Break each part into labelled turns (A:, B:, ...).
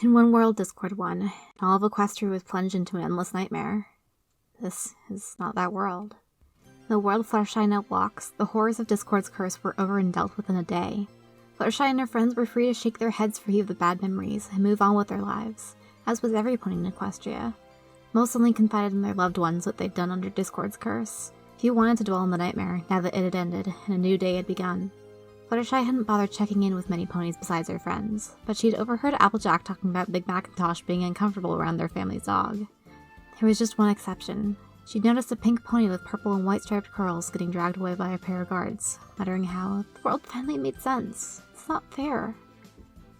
A: In one world, Discord won, and all of Equestria was plunged into an endless nightmare. This is not that world. In the world Fluttershy now walks, the horrors of Discord's curse were over and dealt with in a day. Fluttershy and her friends were free to shake their heads free of the bad memories and move on with their lives, as was every pony in Equestria. Most only confided in their loved ones what they'd done under Discord's curse. Few wanted to dwell on the nightmare now that it had ended and a new day had begun. Fluttershy hadn't bothered checking in with many ponies besides her friends, but she'd overheard Applejack talking about Big Macintosh being uncomfortable around their family's dog. There was just one exception. She'd noticed a pink pony with purple and white striped curls getting dragged away by a pair of guards, muttering how the world finally made sense. It's not fair.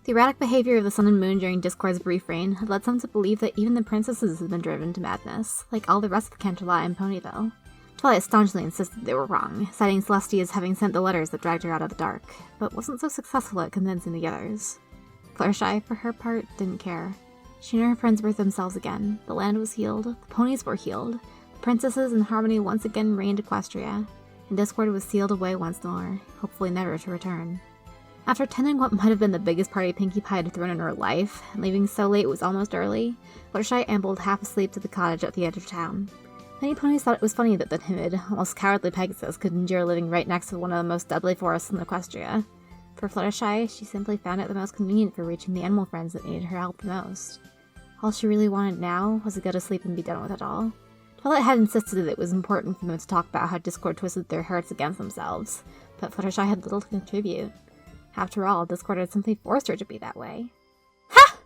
A: The erratic behavior of the sun and moon during Discord's brief reign had led some to believe that even the princesses had been driven to madness, like all the rest of Canterlot and Ponyville. Twilight staunchly insisted they were wrong, citing Celestia as having sent the letters that dragged her out of the dark, but wasn't so successful at convincing the others. Fluttershy, for her part, didn't care. She and her friends were themselves again. The land was healed, the ponies were healed, the princesses in harmony once again reigned Equestria, and Discord was sealed away once more, hopefully never to return. After attending what might have been the biggest party Pinkie Pie had thrown in her life, and leaving so late it was almost early, Fluttershy ambled half asleep to the cottage at the edge of town. Many ponies thought it was funny that the timid, almost cowardly Pegasus could endure living right next to one of the most deadly forests in Equestria. For Fluttershy, she simply found it the most convenient for reaching the animal friends that needed her help the most. All she really wanted now was to go to sleep and be done with it all. Twilight had insisted that it was important for them to talk about how Discord twisted their hearts against themselves, but Fluttershy had little to contribute. After all, Discord had simply forced her to be that way. Ha!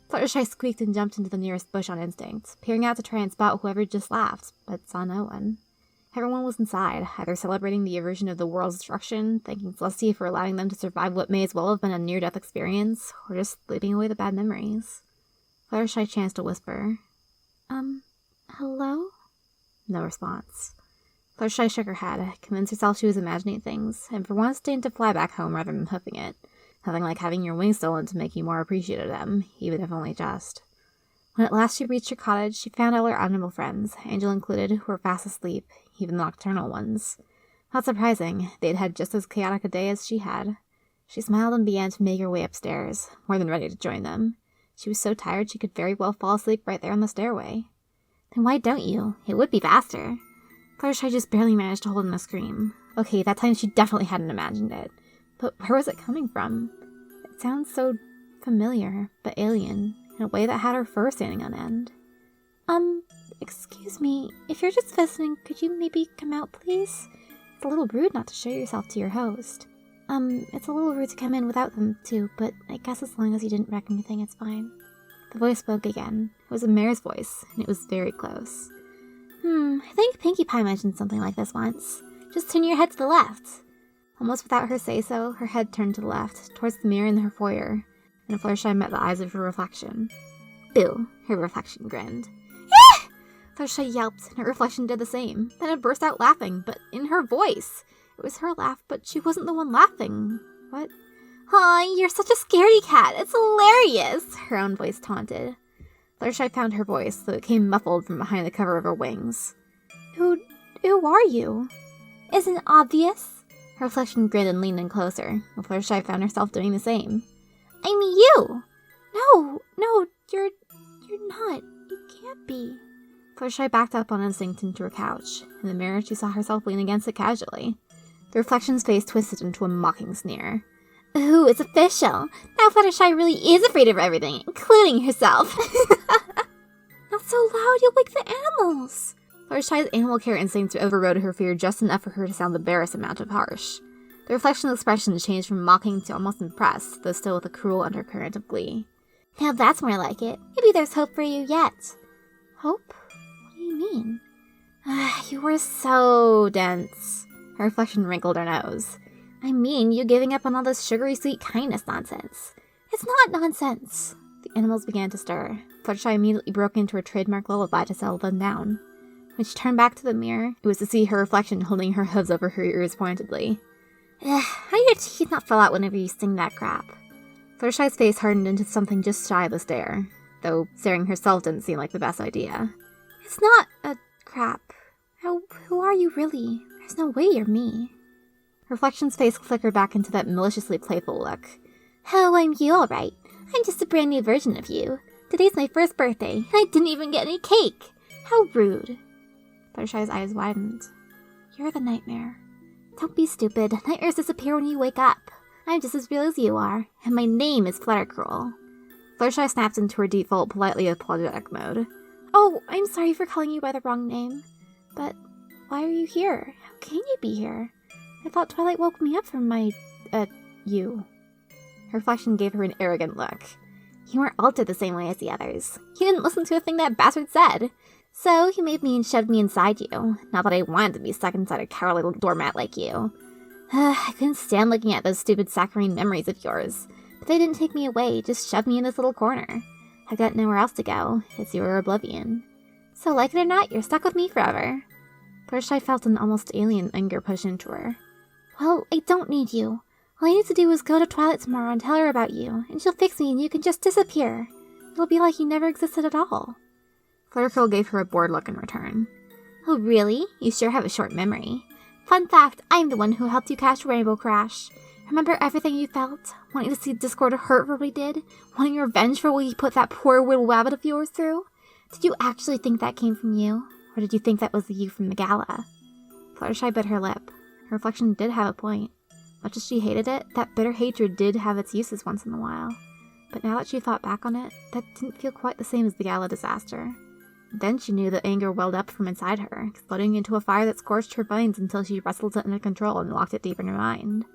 A: Fluttershy squeaked and jumped into the nearest bush on instinct, peering out to try and spot whoever just laughed, but saw no one. Everyone was inside, either celebrating the aversion of the world's destruction, thanking Celestia for allowing them to survive what may as well have been a near-death experience, or just sleeping away the bad memories. Fluttershy chanced to whisper, hello? No response. Fluttershy shook her head, convinced herself she was imagining things, and for once deigned to fly back home rather than hoofing it. Nothing like having your wings stolen to make you more appreciative of them, even if only just. When at last she reached her cottage, she found all her animal friends, Angel included, who were fast asleep, even the nocturnal ones. Not surprising, they'd had just as chaotic a day as she had. She smiled and began to make her way upstairs, more than ready to join them. She was so tired she could very well fall asleep right there on the stairway. Then why don't you? It would be faster. Fluttershy just barely managed to hold in a scream. Okay, that time she definitely hadn't imagined it. But where was it coming from? It sounds so familiar, but alien, in a way that had her fur standing on end. Excuse me, if you're just visiting, could you maybe come out, please? It's a little rude not to show yourself to your host. It's a little rude to come in without them, too, but I guess as long as you didn't wreck anything, it's fine. The voice spoke again. It was a mare's voice, and it was very close. I think Pinkie Pie mentioned something like this once. Just turn your head to the left. Almost without her say-so, her head turned to the left, towards the mirror in her foyer, and Fluttershy met the eyes of her reflection. Boo, her reflection grinned. Ah! Fluttershy yelped, and her reflection did the same. Then it burst out laughing, but in her voice. It was her laugh, but she wasn't the one laughing. What? Aw, you're such a scaredy cat. It's hilarious, her own voice taunted. Fluttershy found her voice, though it came muffled from behind the cover of her wings. Who are you? Isn't it obvious? Her reflection grinned and leaned in closer, and Fluttershy found herself doing the same. I'm you! No, you're not. You can't be. Fluttershy backed up on instinct into her couch. In the mirror, she saw herself lean against it casually. The reflection's face twisted into a mocking sneer. Ooh, it's official. Now Fluttershy really is afraid of everything, including herself. Not so loud, you'll wake the animals. Fluttershy's animal care instincts overrode her fear just enough for her to sound the barest amount of harsh. The reflection's expression changed from mocking to almost impressed, though still with a cruel undercurrent of glee. Now that's more like it. Maybe there's hope for you yet. Hope? What do you mean? You were so dense. Her reflection wrinkled her nose. I mean, you giving up on all this sugary sweet kindness nonsense. It's not nonsense. The animals began to stir. Fluttershy immediately broke into her trademark lullaby to settle them down. When she turned back to the mirror, it was to see her reflection holding her hooves over her ears pointedly. How do your teeth not fall out whenever you sing that crap? Fluttershy's face hardened into something just shy of a stare, though staring herself didn't seem like the best idea. It's not a crap. Who are you really? There's no way you're me. Reflection's face flickered back into that maliciously playful look. Oh, I'm you, all right. I'm just a brand new version of you. Today's my first birthday, and I didn't even get any cake. How rude. Fluttershy's eyes widened. You're the nightmare. Don't be stupid. Nightmares disappear when you wake up. I'm just as real as you are, and my name is Fluttercruel. Fluttershy snapped into her default, politely apologetic mode. Oh, I'm sorry for calling you by the wrong name. But why are you here? How can you be here? I thought Twilight woke me up from my, you. Her reflection gave her an arrogant look. You weren't altered the same way as the others. You didn't listen to a thing that bastard said. So you made me and shoved me inside you. Not that I wanted to be stuck inside a cowardly little doormat like you. I couldn't stand looking at those stupid saccharine memories of yours. But they didn't take me away, just shoved me in this little corner. I've got nowhere else to go. It's your oblivion. So like it or not, you're stuck with me forever. Fluttershy felt an almost alien anger push into her. Well, I don't need you. All I need to do is go to Twilight tomorrow and tell her about you, and she'll fix me and you can just disappear. It'll be like you never existed at all. Fluttercruel gave her a bored look in return. Oh really? You sure have a short memory. Fun fact, I'm the one who helped you catch Rainbow Crash. Remember everything you felt? Wanting to see Discord hurt for what he did? Wanting revenge for what he put that poor little rabbit of yours through? Did you actually think that came from you? Or did you think that was the you from the gala? Fluttershy bit her lip. Her reflection did have a point. Much as she hated it, that bitter hatred did have its uses once in a while. But now that she thought back on it, that didn't feel quite the same as the gala disaster. Then she knew that anger welled up from inside her, exploding into a fire that scorched her veins until she wrestled it under control and locked it deep in her mind.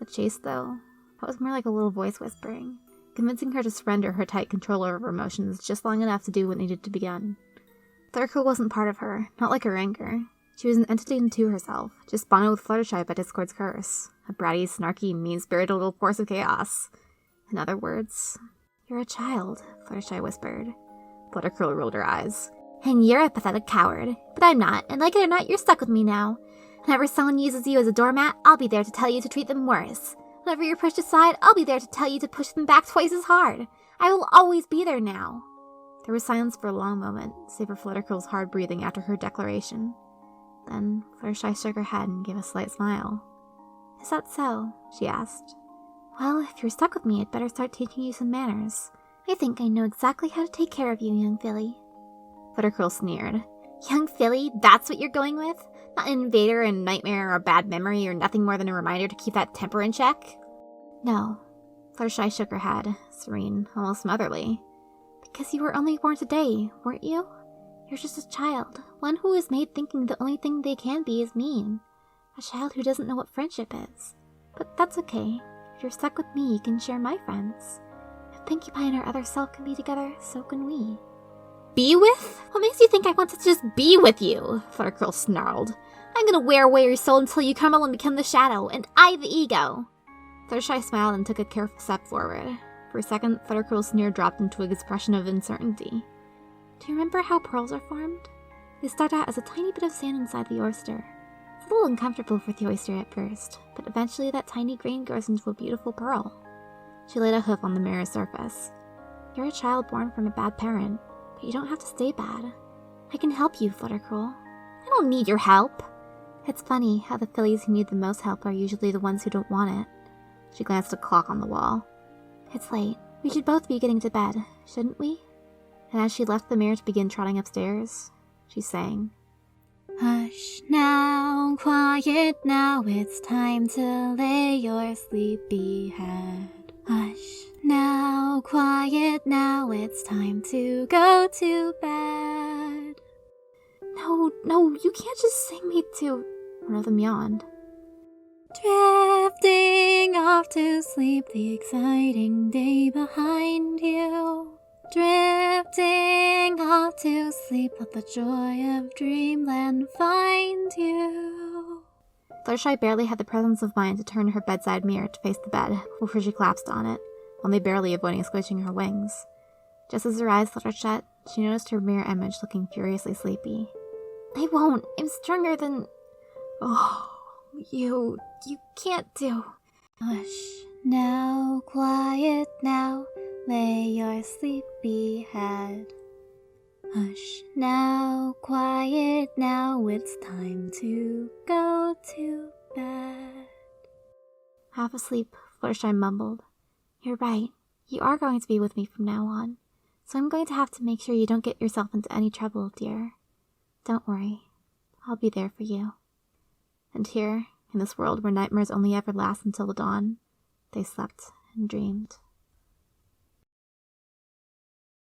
A: The chase, though, that was more like a little voice whispering, convincing her to surrender her tight control over her emotions just long enough to do what needed to be done. Fluttercruel wasn't part of her, not like her anger. She was an entity unto herself, just bonded with Fluttershy by Discord's curse. A bratty, snarky, mean-spirited little force of chaos. In other words, you're a child, Fluttershy whispered. Fluttercruel rolled her eyes. And you're a pathetic coward. But I'm not, and like it or not, you're stuck with me now. Whenever someone uses you as a doormat, I'll be there to tell you to treat them worse. Whenever you're pushed aside, I'll be there to tell you to push them back twice as hard. I will always be there now. There was silence for a long moment, save for Fluttercruel's hard breathing after her declaration. Then Fluttershy shook her head and gave a slight smile. Is that so? She asked. Well, if you're stuck with me, I'd better start teaching you some manners. I think I know exactly how to take care of you, young filly. Fluttercruel sneered. Young filly? That's what you're going with? Not an invader, a nightmare, or a bad memory, or nothing more than a reminder to keep that temper in check? No. Fluttershy shook her head, serene, almost motherly. Because you were only born today, weren't you? You're just a child, one who is made thinking the only thing they can be is mean. A child who doesn't know what friendship is. But that's okay. If you're stuck with me, you can share my friends. If Pinkie Pie and her other self can be together, so can we. Be with? What makes you think I want to just be with you? Fluttercruel snarled. I'm gonna wear away your soul until you crumble and become the shadow, and I the ego. Fluttershy smiled and took a careful step forward. For a second, Fluttercruel's sneer dropped into an expression of uncertainty. Do you remember how pearls are formed? They start out as a tiny bit of sand inside the oyster. It's a little uncomfortable for the oyster at first, but eventually that tiny grain grows into a beautiful pearl. She laid a hoof on the mirror's surface. You're a child born from a bad parent, but you don't have to stay bad. I can help you, Fluttercruel. I don't need your help. It's funny how the fillies who need the most help are usually the ones who don't want it. She glanced at a clock on the wall. It's late. We should both be getting to bed, shouldn't we? And as she left the mirror to begin trotting upstairs, she sang. Hush now, quiet now, it's time to lay your sleepy head. Hush now, quiet now, it's time to go to bed. No, you can't just sing me to... One of them yawned. Drifting off to sleep, the exciting day behind you. Drifting off to sleep, let the joy of dreamland find you. Fluttershy barely had the presence of mind to turn her bedside mirror to face the bed before she collapsed on it, only barely avoiding squishing her wings. Just as her eyes fluttered shut, she noticed her mirror image looking furiously sleepy. I won't. I'm stronger than... Oh, you can't do... Hush, now, quiet now, lay your sleepy head. Hush, now, quiet now, it's time to go to bed. Half asleep, Fluttershy mumbled. You're right. You are going to be with me from now on, so I'm going to have to make sure you don't get yourself into any trouble, dear. Don't worry. I'll be there for you. And here, in this world where nightmares only ever last until the dawn, they slept and dreamed.